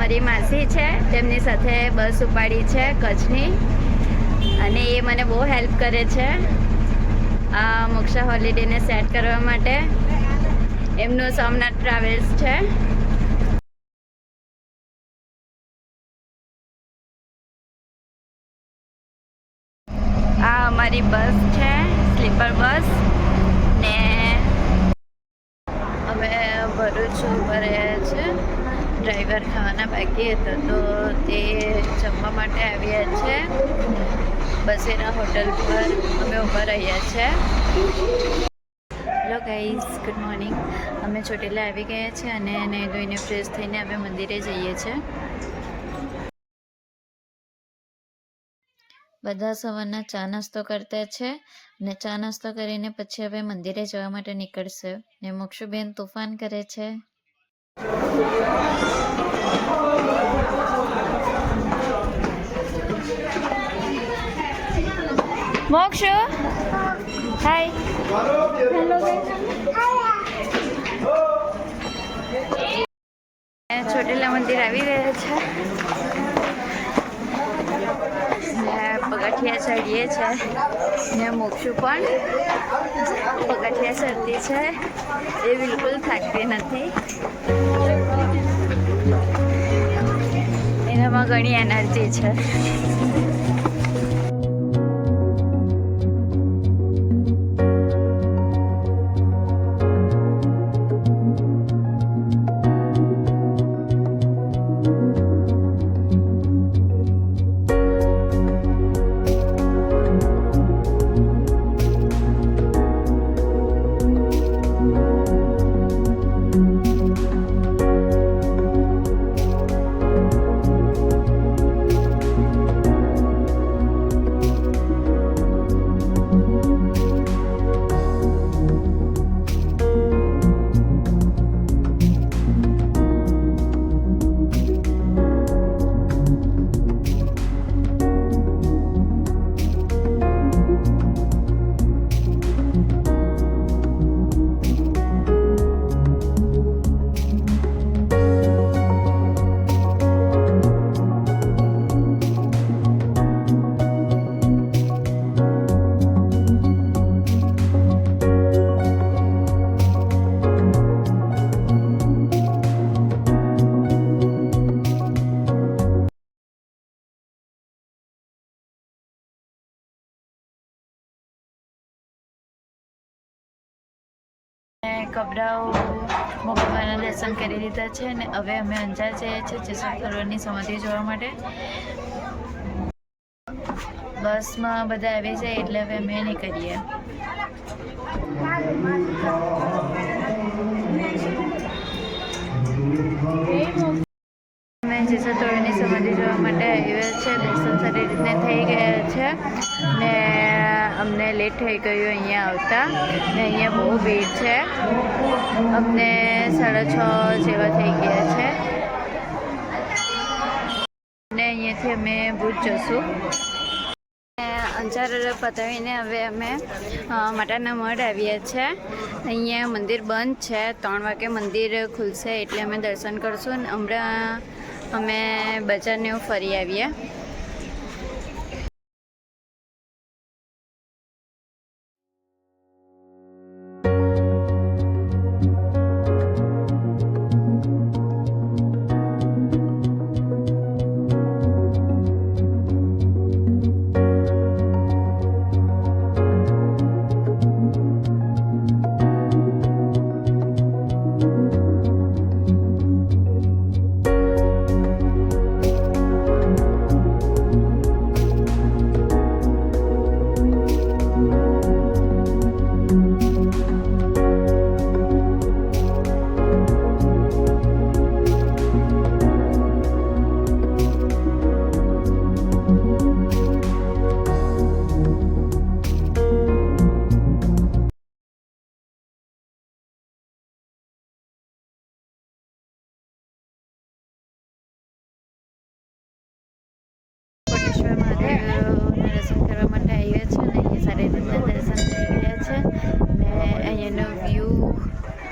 મારી માસી છે, તેમની સાથે બસ ઉપાડી છે કચ્છની, અને એ મને બહુ હેલ્પ કરે છે આ મોક્ષા હોલિડેને સેટ કરવા માટે. એમનું સોમનાથ ટ્રાવેલ્સ છે. આ અમારી બસ છે, સ્લીપર બસ, ને અમે ભરૂચ ઉભા રહ્યા છે. ડ્રાઈવર ખાવાના બાકી હતા તો તે જમવા માટે આવ્યા છે. બસેરા હોટલ પર અમે ઊભા રહ્યા છે. Hello guys, good morning. અમે ચોટીલા આવી ગયા છે અને નહીં ધોઈને ફ્રેશ થઈને અમે મંદિરે જઈએ છીએ. બધા સવારના ચા નાસ્તો કરતા છે ને ચા નાસ્તો કરીને પછી હવે મંદિરે જવા માટે નીકળશે. ને મોક્ષુબેન તોફાન કરે છે. મોક્ષુ, હાય. ચોટીલા મંદિર આવી રહ્યા છે. પગથિયા ચડીએ છે ને મોક્ષુ પણ પગથિયા ચડતી છે. એ બિલકુલ થાકતી નથી. એનામાં ઘણી એનર્જી છે. કબરાઓ ભગવાનના દર્શન કરી લીધા છે અને હવે અમે અંજાર જઈએ છીએ જેસલ તોરલની સમાધિ જોવા માટે. બસમાં બધા આવી જાય એટલે હવે અમે નીકળીએ. અમે જેસલ તોરલની સમાધિ જોવા માટે આવ્યા છે. દર્શન સારી રીતને થઈ ગયા છે ને અમને લેટ થઈ ગયું અહીંયા આવતા, ને અહીંયા બહુ ભીડ છે. અમને 6:30 જેવા થઈ ગયા છે ને અહીંયાથી અમે ભુજ જશું. અંજાર પતાવીને હવે અમે માતાના મઢ આવ્યા છે. અહીંયા મંદિર બંધ છે. 3 વાગે મંદિર ખુલશે એટલે અમે દર્શન કરશું. ને હમણાં અમે બજારને એવું ફરી આવીએ. દર્શન કરવા માટે આવ્યા છે અને અહીંયા સારી રીતના દર્શન થઈ ગયા છે ને અહીંયાનો વ્યૂ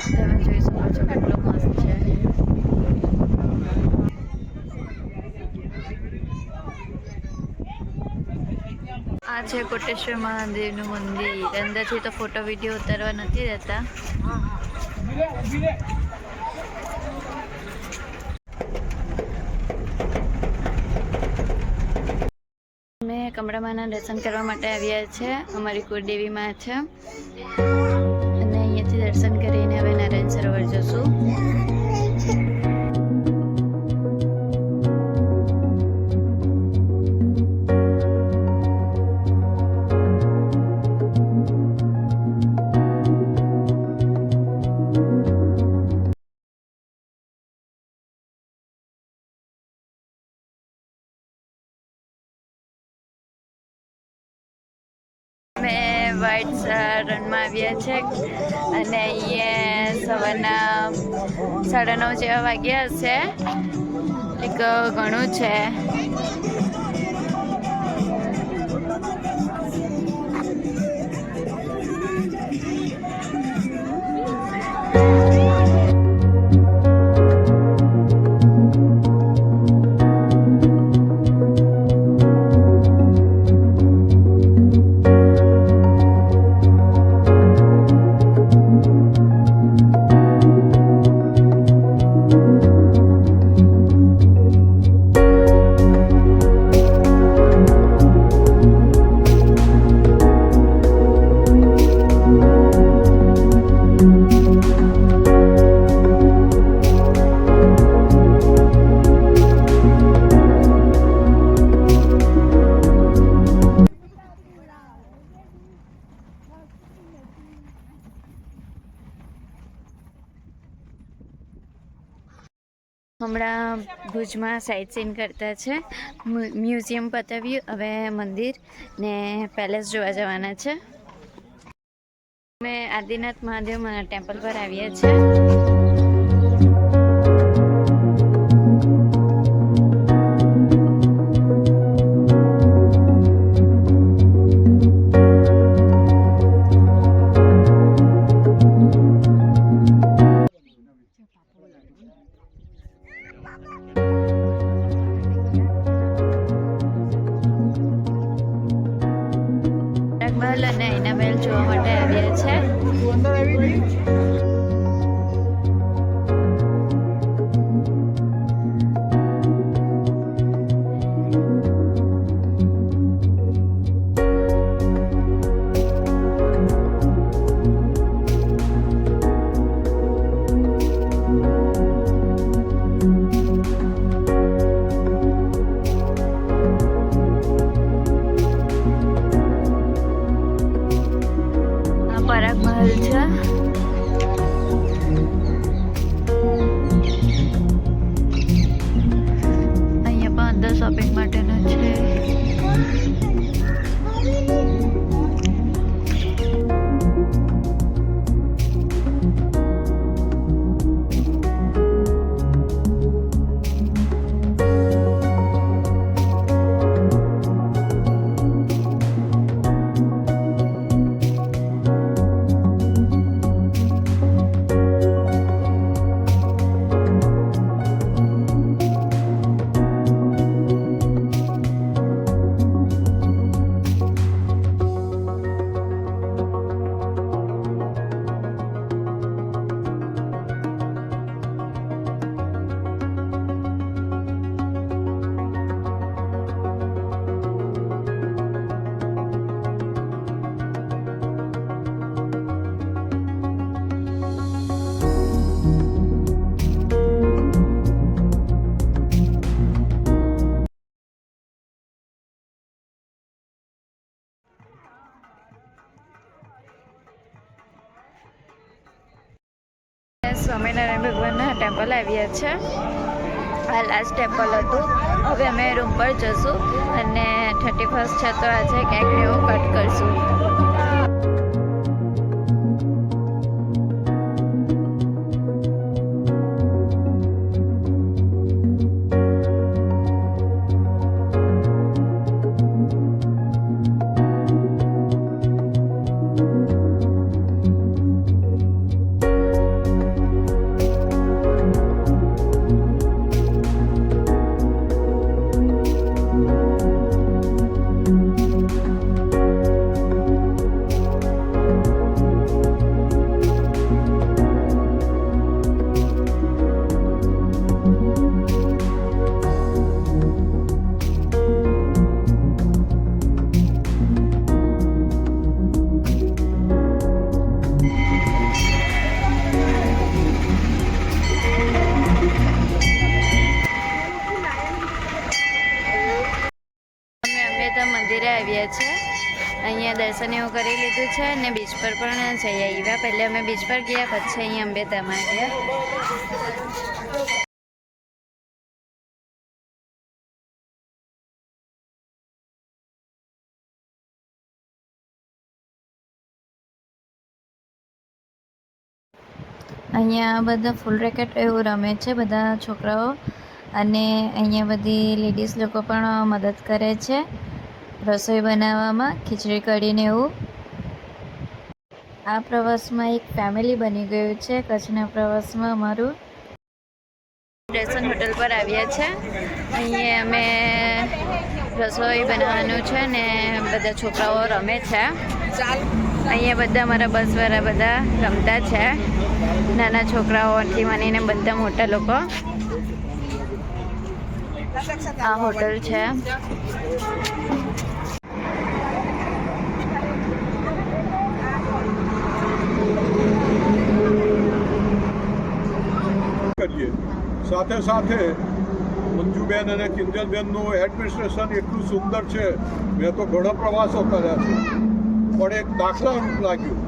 તમે જોઈ શકો છો કેટલો મસ્ત છે. આ છે કોટેશ્વર મહાદેવનું મંદિર. અંદરથી તો ફોટો વિડીયો ઉતારવા નથી દેતા. અમે કમળામાના દર્શન કરવા માટે આવ્યા છે. અમારી કુળદેવી માં છે અને અહીંયાથી દર્શન કરીને હવે નારાયણ સરોવર જશું. અમે વ્હાઇટ રનમાં આવ્યા છે અને અહીંયા સવારના 9:30 જેવા વાગ્યા હશે. એક ઘણું છે. હમણાં ભુજમાં સાઇટ સીન કરતા છે. મ્યુઝિયમ પતાવ્યું, હવે મંદિર ને પેલેસ જોવા જવાના છે. અમે આદિનાથ મહાદેવ ટેમ્પલ પર આવ્યા છે. મહેલ અને એના મહેલ જોવા માટે આવ્યા છે. પરાગ મહેલ છે. અહીંયા પણ અંદર શોપિંગ માટેનું છે. સ્વામિનારાયણ ભગવાનના ટેમ્પલ આવ્યા છે. આ લાસ્ટ ટેમ્પલ હતું. હવે અમે રૂમ પર જશું અને 31st છે તો આજે કેક ને એવું કટ કરશું. મંદિરે આવ્યા છે. અહીંયા દર્શન એવું કરી લીધું છે અને બીચ પર પણ જઈ આવ્યા. પહેલાં અમે બીચ પર ગયા, પછી અહીંયા અંબેધામ આવ્યા. અહીંયા બધા ફૂલ રેકેટ એવું રમે છે બધા છોકરાઓ, અને અહીંયા બધી લેડીઝ લોકો પણ મદદ કરે છે રસોઈ બનાવવામાં, ખીચડી કઢીને એવું. આ પ્રવાસમાં એક ફેમિલી બની ગયું છે કચ્છના પ્રવાસમાં અમારું. દર્શન હોટલ પર આવ્યા છે. અહીંયા અમે રસોઈ બનાવવાનું છે ને બધા છોકરાઓ રમે છે. અહીંયા બધા અમારા બસવાળા બધા રમતા છે, નાના છોકરાઓથી માનીને બધા મોટા લોકો. આ હોટલ છે. સાથે સાથે મંજુબેન અને કિંજલબેનનું એડમિનિસ્ટ્રેશન એટલું સુંદર છે. મેં તો ઘણા પ્રવાસો કર્યા છે, પણ એક દાખલારૂપ લાગ્યું.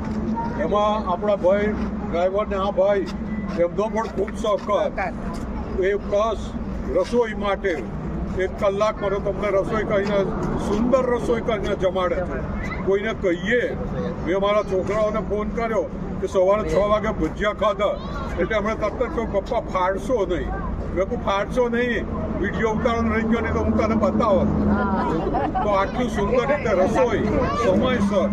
એમાં આપણા ભાઈ ડ્રાઈવરને આ ભાઈ એમનો પણ ખૂબ સહકાર. એ પ્લસ રસોઈ માટે 1 કલાક મારો તમને રસોઈ કરીને સુંદર રસોઈ કરીને જમાડે છે. કોઈને કહીએ, મેં મારા છોકરાઓને ફોન કર્યો કે સવારે 6 વાગે ભજીયા ખાધા, એટલે અમે તરત જ કહ્યું પપ્પા ફાડશો નહીં. મેં કહું ફાડશો નહીં, વિડીયો ઉતારવાનો રહી ગયો નહીં તો હું તને બતાવો. તો આટલું સુંદર રીતે રસોઈ સમયસર